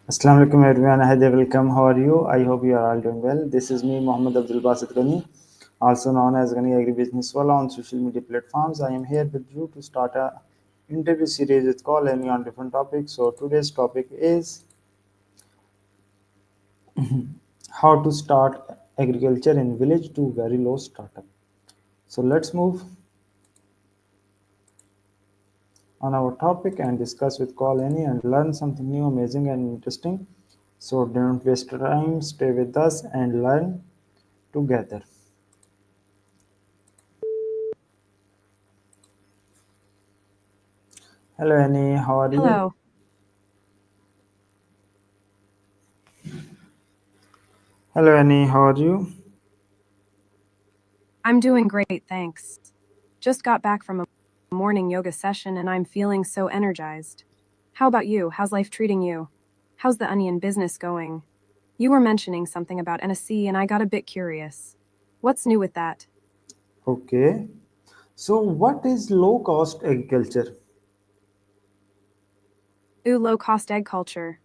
Assalamu alaikum everyone. Hi there, welcome. How are you? I hope you are all doing well. This is me, Mohammed Abdul Basit Ghani, also known as Ghani Agribusiness Wala on social media platforms. I am here with you to start a interview series with call any on different topics. So today's topic is how to start agriculture in village to very low startup. So let's move on our topic and discuss with call any and learn something new, amazing and interesting. So don't waste time, stay with us and learn together. Hello Annie, how are you? Hello, Hello Annie, how are you? I'm doing great, thanks. Just got back from a morning yoga session and I'm feeling so energized. How about you? How's life treating you? How's the onion business going? You were mentioning something about NSC and I got a bit curious. What's new with that? Okay. So what is low cost agriculture? Ooh, low cost egg culture.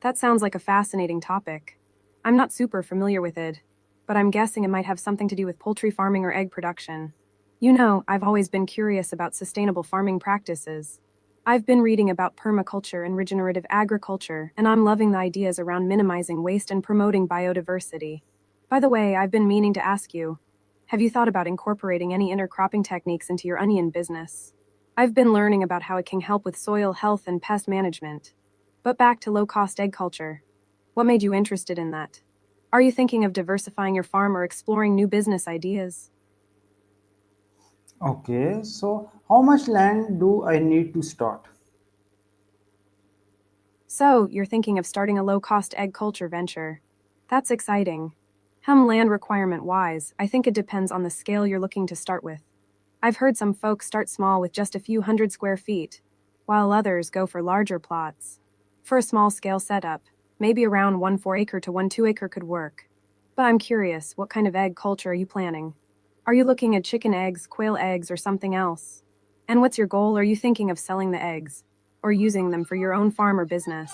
That sounds like a fascinating topic. I'm not super familiar with it, but I'm guessing it might have something to do with poultry farming or egg production. You know, I've always been curious about sustainable farming practices. I've been reading about permaculture and regenerative agriculture, and I'm loving the ideas around minimizing waste and promoting biodiversity. By the way, I've been meaning to ask you, have you thought about incorporating any intercropping techniques into your onion business? I've been learning about how it can help with soil health and pest management. But back to low cost egg culture. What made you interested in that? Are you thinking of diversifying your farm or exploring new business ideas? Okay, so how much land do I need to start? So, you're thinking of starting a low cost egg culture venture. That's exciting. Land requirement wise, I think it depends on the scale you're looking to start with. I've heard some folks start small with just a few hundred square feet, while others go for larger plots. For a small scale setup, maybe around 1 4 acre to 1 2 acre could work. But I'm curious, what kind of egg culture are you planning? Are you looking at chicken eggs, quail eggs, or something else? And what's your goal? Are you thinking of selling the eggs? Or using them for your own farm or business?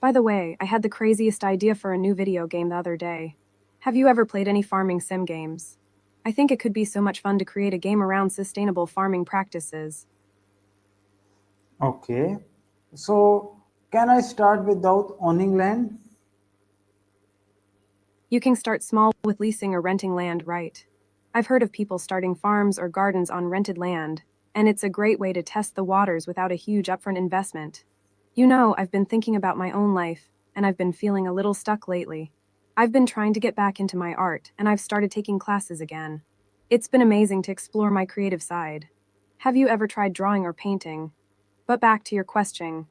By the way, I had the craziest idea for a new video game the other day. Have you ever played any farming sim games? I think it could be so much fun to create a game around sustainable farming practices. Okay. So can I start without owning land? You can start small with leasing or renting land, right? I've heard of people starting farms or gardens on rented land, and it's a great way to test the waters without a huge upfront investment. You know, I've been thinking about my own life, and I've been feeling a little stuck lately. I've been trying to get back into my art, and I've started taking classes again. It's been amazing to explore my creative side. Have you ever tried drawing or painting? But back to your question.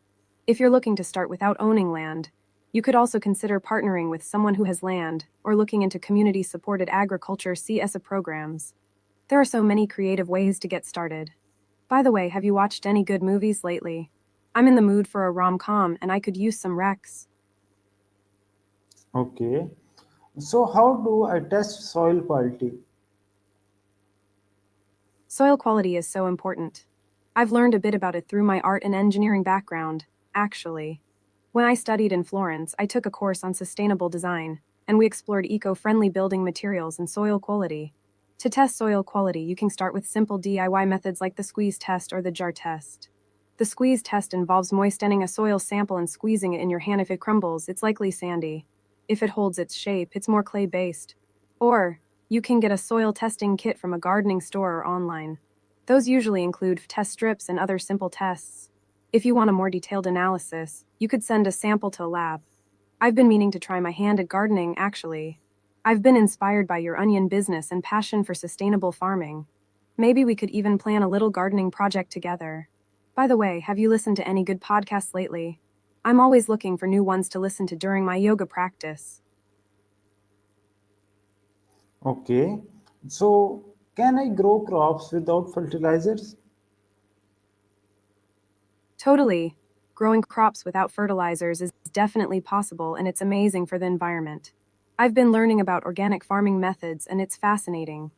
If you're looking to start without owning land, you could also consider partnering with someone who has land or looking into community supported agriculture CSA programs. There are so many creative ways to get started. By the way, have you watched any good movies lately? I'm in the mood for a rom-com and I could use some recs. Okay. So how do I test soil quality? Soil quality is so important. I've learned a bit about it through my art and engineering background, actually. When I studied in Florence, I took a course on sustainable design, and we explored eco friendly building materials and soil quality. To test soil quality, you can start with simple DIY methods like the squeeze test or the jar test. The squeeze test involves moistening a soil sample and squeezing it in your hand. If it crumbles, it's likely sandy. If it holds its shape, it's more clay based. Or, you can get a soil testing kit from a gardening store or online. Those usually include test strips and other simple tests. If you want a more detailed analysis, you could send a sample to a lab. I've been meaning to try my hand at gardening, actually. I've been inspired by your onion business and passion for sustainable farming. Maybe we could even plan a little gardening project together. By the way, have you listened to any good podcasts lately? I'm always looking for new ones to listen to during my yoga practice. Okay. So can I grow crops without fertilizers? Totally. Growing crops without fertilizers is definitely possible and it's amazing for the environment. I've been learning about organic farming methods and it's fascinating.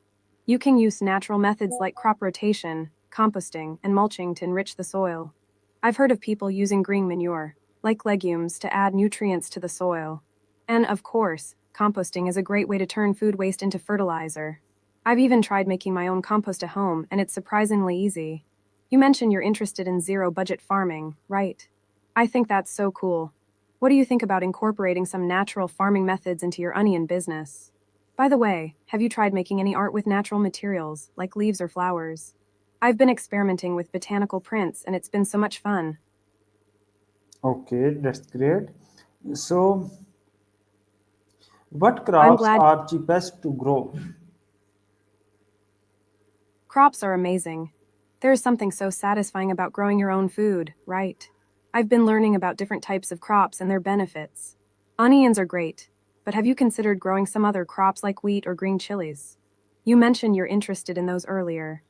You can use natural methods like crop rotation, composting, and mulching to enrich the soil. I've heard of people using green manure, like legumes, to add nutrients to the soil. And of course, composting is a great way to turn food waste into fertilizer. I've even tried making my own compost at home, and it's surprisingly easy. You mentioned you're interested in zero budget farming, right? I think that's so cool. What do you think about incorporating some natural farming methods into your onion business? By the way, have you tried making any art with natural materials, like leaves or flowers? I've been experimenting with botanical prints, and it's been so much fun. Okay, that's great. So, what I'm crops glad. are cheapest to grow? Crops are amazing. There is something so satisfying about growing your own food, right? I've been learning about different types of crops and their benefits. Onions are great, but have you considered growing some other crops like wheat or green chilies? You mentioned you're interested in those earlier.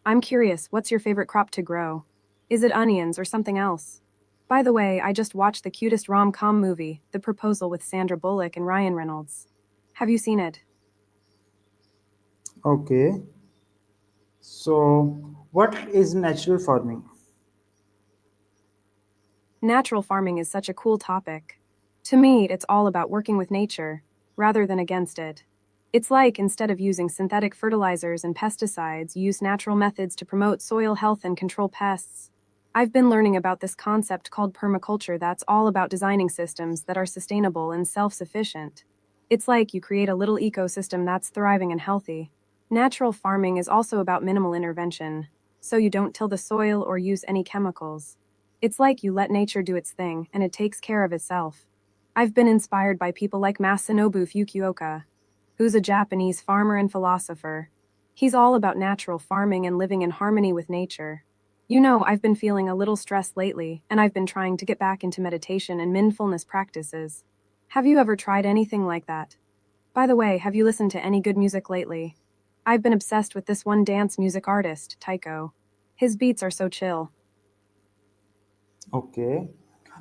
I'm curious, what's your favorite crop to grow? Is it onions or something else? By the way, I just watched the cutest rom-com movie, The Proposal, with Sandra Bullock and Ryan Reynolds. Have you seen it? Okay, so what is natural farming? Natural farming is such a cool topic. To me, it's all about working with nature, rather than against it. It's like instead of using synthetic fertilizers and pesticides, you use natural methods to promote soil health and control pests. I've been learning about this concept called permaculture that's all about designing systems that are sustainable and self sufficient. It's like you create a little ecosystem that's thriving and healthy. Natural farming is also about minimal intervention, so you don't till the soil or use any chemicals. It's like you let nature do its thing, and it takes care of itself. I've been inspired by people like Masanobu Fukuoka, who's a Japanese farmer and philosopher. He's all about natural farming and living in harmony with nature. You know, I've been feeling a little stressed lately, and I've been trying to get back into meditation and mindfulness practices. Have you ever tried anything like that? By the way, have you listened to any good music lately? I've been obsessed with this one dance music artist, Taiko. His beats are so chill. Okay,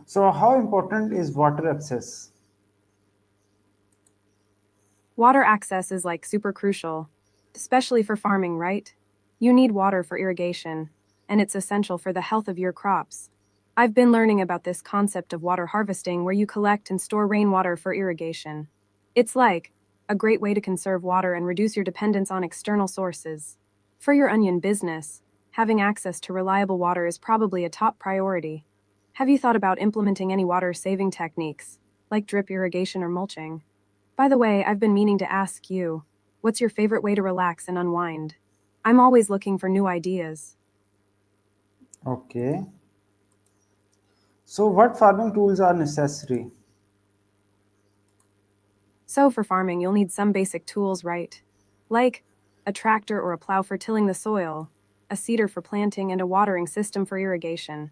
so how important is water access? Water access is like super crucial, especially for farming, right? You need water for irrigation, and it's essential for the health of your crops. I've been learning about this concept of water harvesting where you collect and store rainwater for irrigation. It's like a great way to conserve water and reduce your dependence on external sources. For your onion business, having access to reliable water is probably a top priority. Have you thought about implementing any water saving techniques, like drip irrigation or mulching? By the way, I've been meaning to ask you, what's your favorite way to relax and unwind? I'm always looking for new ideas. Okay, so what farming tools are necessary? So, for farming, you'll need some basic tools, right? Like a tractor or a plow for tilling the soil, a seeder for planting, and a watering system for irrigation.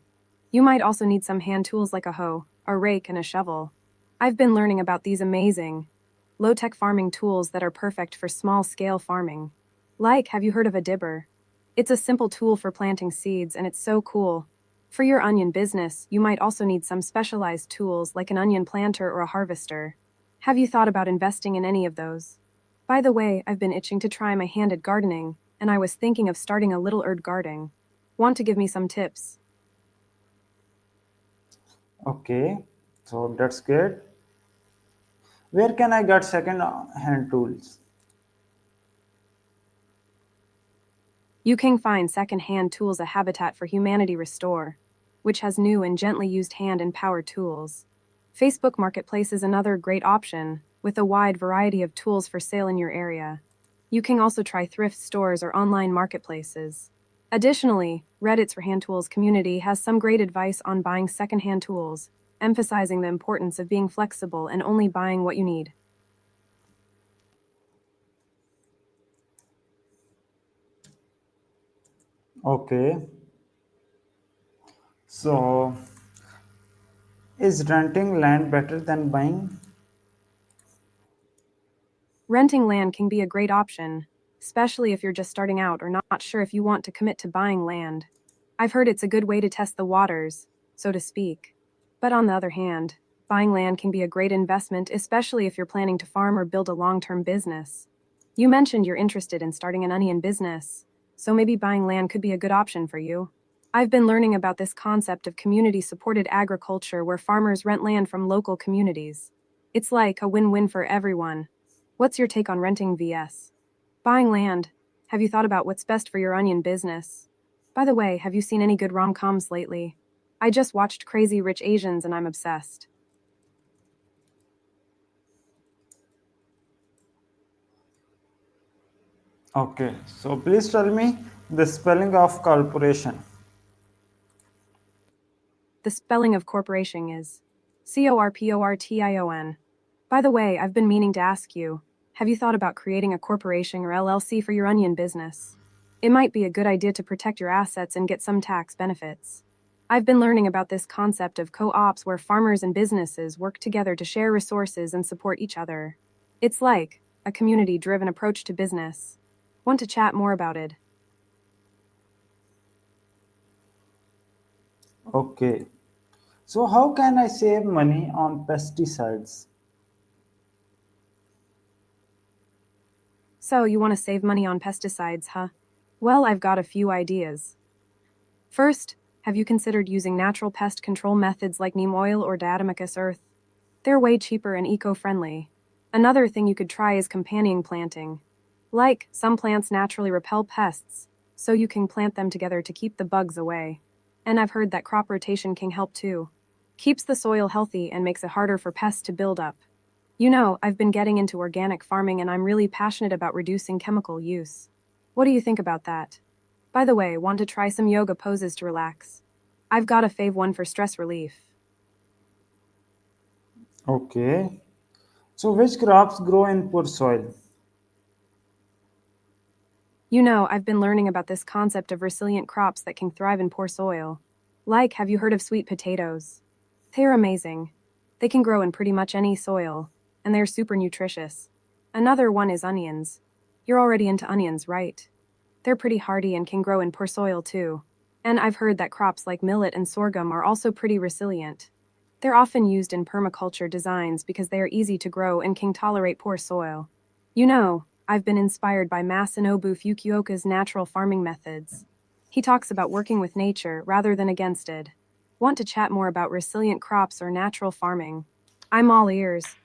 You might also need some hand tools like a hoe, a rake, and a shovel. I've been learning about these amazing, low tech farming tools that are perfect for small scale farming. Like, have you heard of a dibber? It's a simple tool for planting seeds, and it's so cool. For your onion business, you might also need some specialized tools like an onion planter or a harvester. Have you thought about investing in any of those? By the way, I've been itching to try my hand at gardening, and I was thinking of starting a little herb garden. Want to give me some tips? Okay, so that's good. Where can I get second hand tools? You can find second-hand tools at Habitat for Humanity Restore, which has new and gently used hand and power tools. Facebook Marketplace is another great option, with a wide variety of tools for sale in your area. You can also try thrift stores or online marketplaces. Additionally, Reddit's for Hand Tools community has some great advice on buying second-hand tools, emphasizing the importance of being flexible and only buying what you need. Okay, so is renting land better than buying? Renting land can be a great option, especially if you're just starting out or not sure if you want to commit to buying land. I've heard it's a good way to test the waters, so to speak. But on the other hand, buying land can be a great investment, especially if you're planning to farm or build a long term business. You mentioned you're interested in starting an onion business, so maybe buying land could be a good option for you. I've been learning about this concept of community-supported agriculture where farmers rent land from local communities. It's like a win-win for everyone. What's your take on renting vs buying land? Have you thought about what's best for your onion business? By the way, have you seen any good rom-coms lately? I just watched Crazy Rich Asians and I'm obsessed. Okay, so please tell me the spelling of corporation. The spelling of corporation is corporation. By the way, I've been meaning to ask you, have you thought about creating a corporation or LLC for your onion business? It might be a good idea to protect your assets and get some tax benefits. I've been learning about this concept of co-ops where farmers and businesses work together to share resources and support each other. It's like a community-driven approach to business. Want to chat more about it? Okay, so how can I save money on pesticides? So, you want to save money on pesticides, huh? Well, I've got a few ideas. First, have you considered using natural pest control methods like neem oil or diatomicus earth? They're way cheaper and eco-friendly. Another thing you could try is companion planting. Like, some plants naturally repel pests, so you can plant them together to keep the bugs away. And I've heard that crop rotation can help too. Keeps the soil healthy and makes it harder for pests to build up. You know, I've been getting into organic farming and I'm really passionate about reducing chemical use. What do you think about that? By the way, want to try some yoga poses to relax? I've got a fave one for stress relief. Okay, so which crops grow in poor soil? You know, I've been learning about this concept of resilient crops that can thrive in poor soil. Like, have you heard of sweet potatoes? They're amazing. They can grow in pretty much any soil, and they're super nutritious. Another one is onions. You're already into onions, right? They're pretty hardy and can grow in poor soil too. And I've heard that crops like millet and sorghum are also pretty resilient. They're often used in permaculture designs because they are easy to grow and can tolerate poor soil. You know, I've been inspired by Masanobu Fukuoka's natural farming methods. He talks about working with nature rather than against it. Want to chat more about resilient crops or natural farming? I'm all ears.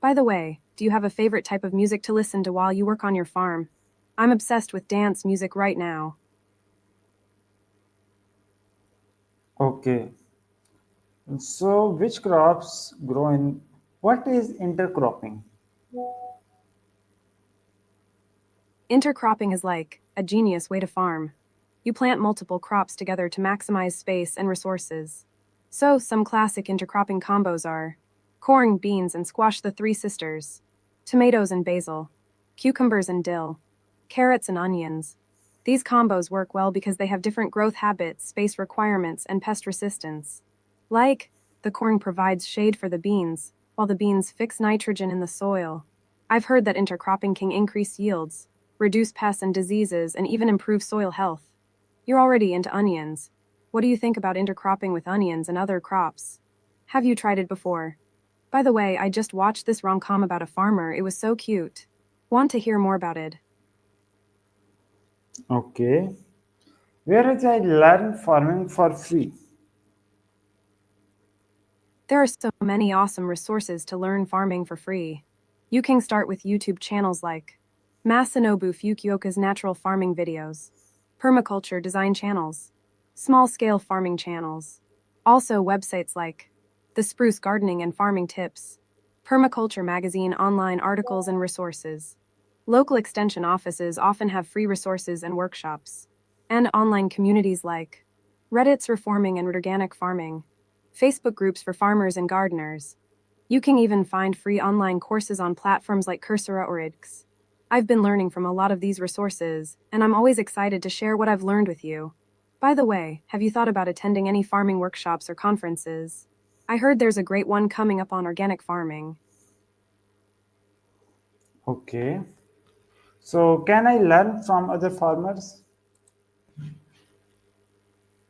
By the way, do you have a favorite type of music to listen to while you work on your farm? I'm obsessed with dance music right now. Okay, so which crops grow in what is intercropping? Intercropping is like a genius way to farm. You plant multiple crops together to maximize space and resources. So, some classic intercropping combos are corn, beans, and squash, the three sisters, tomatoes and basil, cucumbers and dill, carrots and onions. These combos work well because they have different growth habits, space requirements, and pest resistance. Like, the corn provides shade for the beans, while the beans fix nitrogen in the soil. I've heard that intercropping can increase yields, reduce pests and diseases, and even improve soil health. You're already into onions. What do you think about intercropping with onions and other crops? Have you tried it before? By the way, I just watched this rom-com about a farmer. It was so cute. Want to hear more about it? Okay, whereas I learn farming for free. There are so many awesome resources to learn farming for free. You can start with YouTube channels like Masanobu Fukuoka's natural farming videos, permaculture design channels, small-scale farming channels. Also websites like The Spruce Gardening and Farming Tips, Permaculture Magazine online articles and resources. Local extension offices often have free resources and workshops. And online communities like Reddit's Reforming and Organic Farming, Facebook groups for farmers and gardeners. You can even find free online courses on platforms like Coursera or IDX. I've been learning from a lot of these resources, and I'm always excited to share what I've learned with you. By the way, have you thought about attending any farming workshops or conferences? I heard there's a great one coming up on organic farming. Okay, so can I learn from other farmers?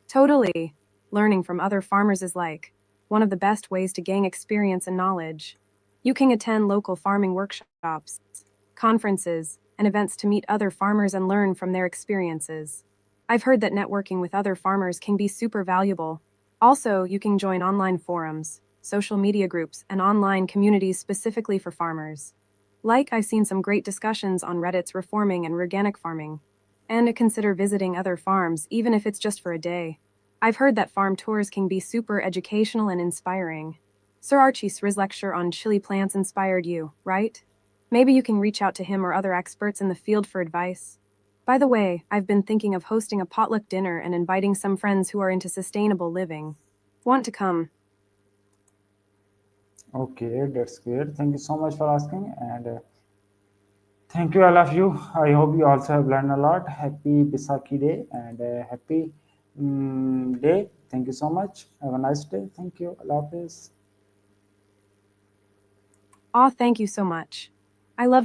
Totally. Learning from other farmers is like one of the best ways to gain experience and knowledge. You can attend local farming workshops, conferences, and events to meet other farmers and learn from their experiences. I've heard that networking with other farmers can be super valuable. Also, you can join online forums, social media groups, and online communities specifically for farmers. Like, I've seen some great discussions on Reddit's reforming and organic farming. And to consider visiting other farms, even if it's just for a day. I've heard that farm tours can be super educational and inspiring. Sir Archie's lecture on chili plants inspired you, right? Maybe you can reach out to him or other experts in the field for advice. By the way, I've been thinking of hosting a potluck dinner and inviting some friends who are into sustainable living. Want to come? Okay, that's great. Thank you so much for asking, and thank you all of you. I hope you also have learned a lot. Happy Bisaki Day and happy day. Thank you so much. Have a nice day. Thank you. Allah Hafiz. Aw, thank you so much. I love